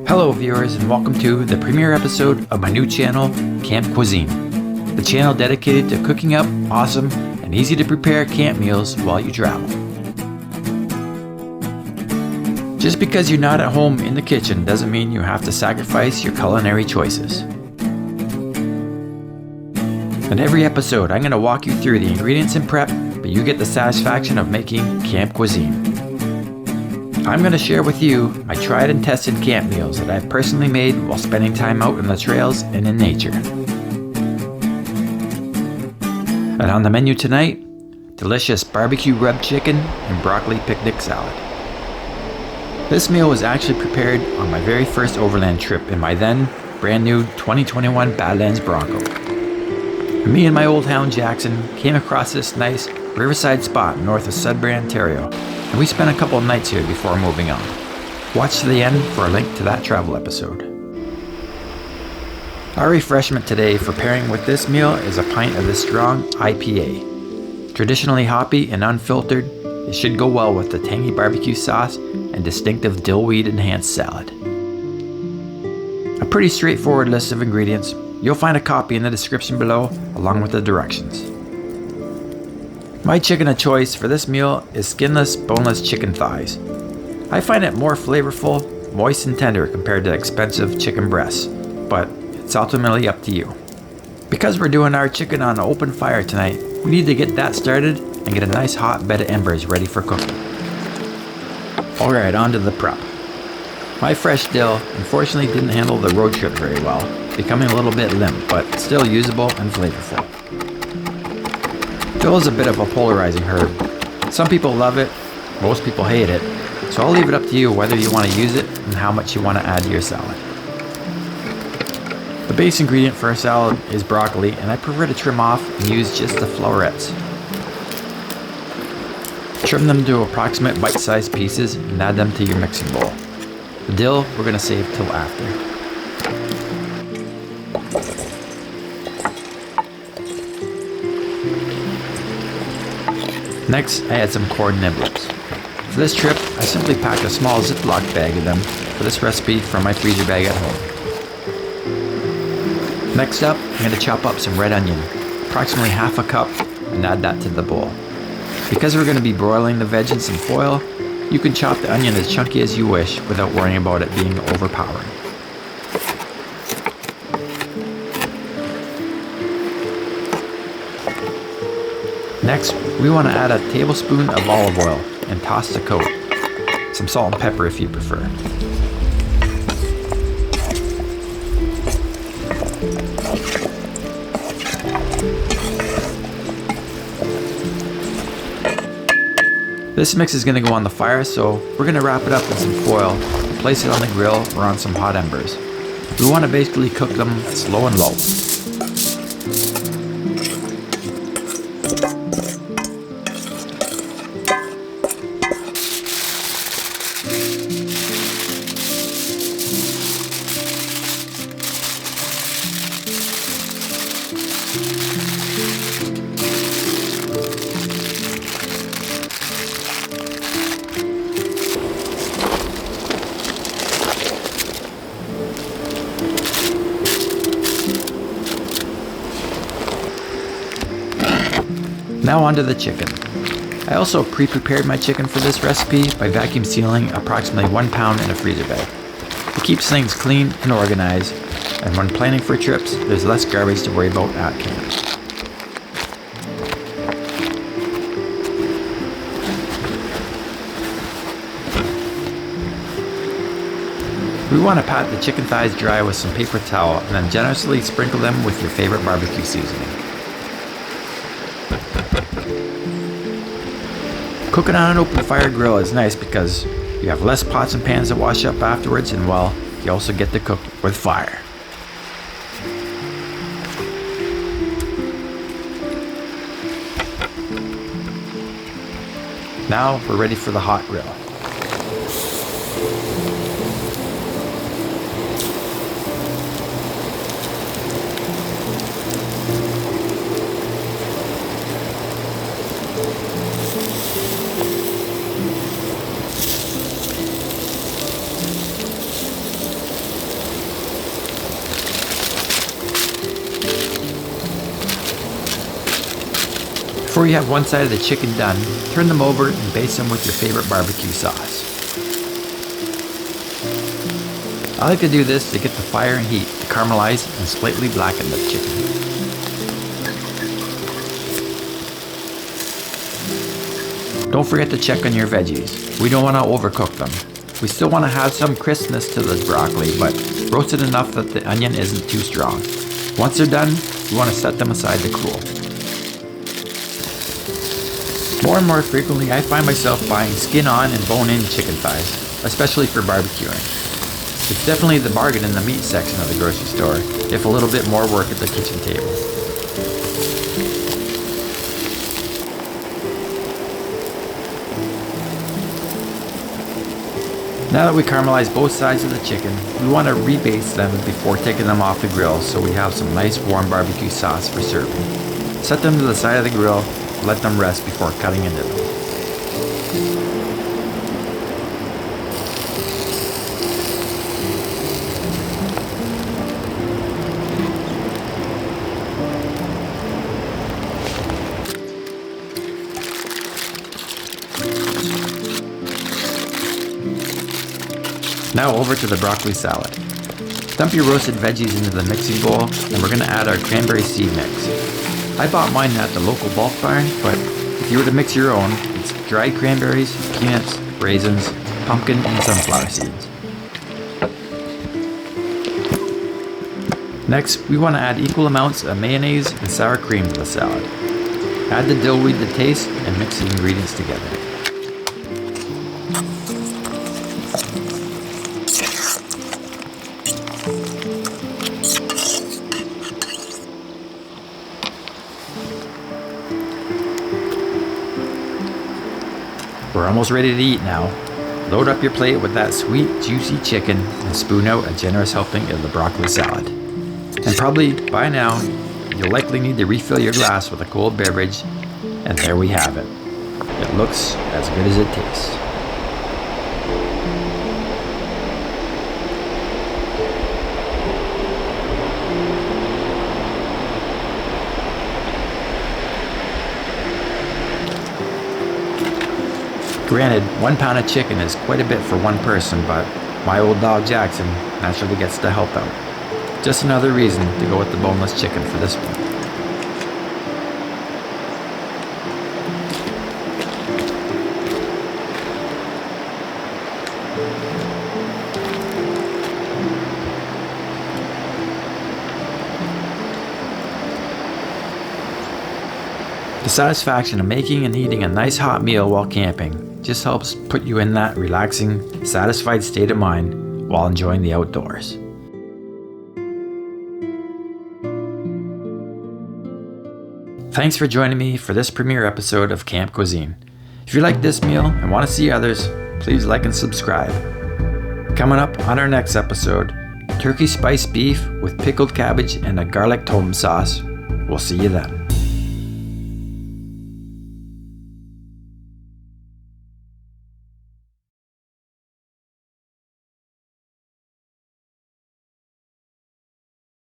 Hello viewers, and welcome to the premiere episode of my new channel, Camp Cuisine, the channel dedicated to cooking up awesome and easy to prepare camp meals while you travel. Just because you're not at home in the kitchen doesn't mean you have to sacrifice your culinary choices. In every episode, I'm going to walk you through the ingredients and prep, but you get the satisfaction of making camp cuisine. I'm going to share with you my tried and tested camp meals that I've personally made while spending time out in the trails and in nature. And on the menu tonight, delicious barbecue rubbed chicken and broccoli picnic salad. This meal was actually prepared on my very first overland trip in my then brand new 2021 Badlands Bronco. Me and my old hound Jackson came across this nice riverside spot north of Sudbury, Ontario, and we spent a couple of nights here before moving on. Watch to the end for a link to that travel episode. Our refreshment today for pairing with this meal is a pint of this strong IPA. Traditionally hoppy and unfiltered, it should go well with the tangy barbecue sauce and distinctive dill weed enhanced salad. A pretty straightforward list of ingredients. You'll find a copy in the description below along with the directions. My chicken of choice for this meal is skinless, boneless chicken thighs. I find it more flavorful, moist and tender compared to expensive chicken breasts, but it's ultimately up to you. Because we're doing our chicken on an open fire tonight, we need to get that started and get a nice hot bed of embers ready for cooking. Alright, on to the prep. My fresh dill unfortunately didn't handle the road trip very well, becoming a little bit limp, but still usable and flavorful. Dill is a bit of a polarizing herb. Some people love it, most people hate it, so I'll leave it up to you whether you want to use it and how much you want to add to your salad. The base ingredient for a salad is broccoli, and I prefer to trim off and use just the florets. Trim them to approximate bite-sized pieces and add them to your mixing bowl. The dill we're going to save till after. Next, I add some corn nibblers. For this trip, I simply packed a small Ziploc bag of them for this recipe from my freezer bag at home. Next up, I'm going to chop up some red onion, approximately half a cup, and add that to the bowl. Because we're going to be broiling the veg in some foil, you can chop the onion as chunky as you wish without worrying about it being overpowering. Next, we want to add a tablespoon of olive oil and toss to coat. Some salt and pepper if you prefer. This mix is going to go on the fire, so we're going to wrap it up in some foil and place it on the grill or on some hot embers. We want to basically cook them slow and low. Now onto the chicken. I also pre-prepared my chicken for this recipe by vacuum sealing approximately 1 pound in a freezer bag. It keeps things clean and organized, and when planning for trips, there's less garbage to worry about at camp. We want to pat the chicken thighs dry with some paper towel and then generously sprinkle them with your favorite barbecue seasoning. Cooking on an open fire grill is nice because you have less pots and pans to wash up afterwards, and well, you also get to cook with fire. Now we're ready for the hot grill. Before you have one side of the chicken done, turn them over and baste them with your favorite barbecue sauce. I like to do this to get the fire and heat to caramelize and slightly blacken the chicken. Don't forget to check on your veggies. We don't want to overcook them. We still want to have some crispness to this broccoli, but roasted enough that the onion isn't too strong. Once they're done, you want to set them aside to cool. More and more frequently, I find myself buying skin-on and bone-in chicken thighs, especially for barbecuing. It's definitely the bargain in the meat section of the grocery store, if a little bit more work at the kitchen table. Now that we caramelize both sides of the chicken, we want to rebaste them before taking them off the grill so we have some nice warm barbecue sauce for serving. Set them to the side of the grill, let them rest before cutting into them. Now over to the broccoli salad. Dump your roasted veggies into the mixing bowl, and we're going to add our cranberry seed mix. I bought mine at the local bulk barn, but if you were to mix your own, it's dried cranberries, peanuts, raisins, pumpkin, and sunflower seeds. Next, we want to add equal amounts of mayonnaise and sour cream to the salad. Add the dill weed to taste and mix the ingredients together. We're almost ready to eat now. Load up your plate with that sweet, juicy chicken and spoon out a generous helping of the broccoli salad. And probably by now, you'll likely need to refill your glass with a cold beverage, and there we have it. It looks as good as it tastes. Granted, 1 pound of chicken is quite a bit for one person, but my old dog Jackson naturally gets to help out. Just another reason to go with the boneless chicken for this one. The satisfaction of making and eating a nice hot meal while camping just helps put you in that relaxing, satisfied state of mind while enjoying the outdoors. Thanks for joining me for this premiere episode of Camp Cuisine. If you like this meal and want to see others, please like and subscribe. Coming up on our next episode, turkey spiced beef with pickled cabbage and a garlic tomato sauce. We'll see you then.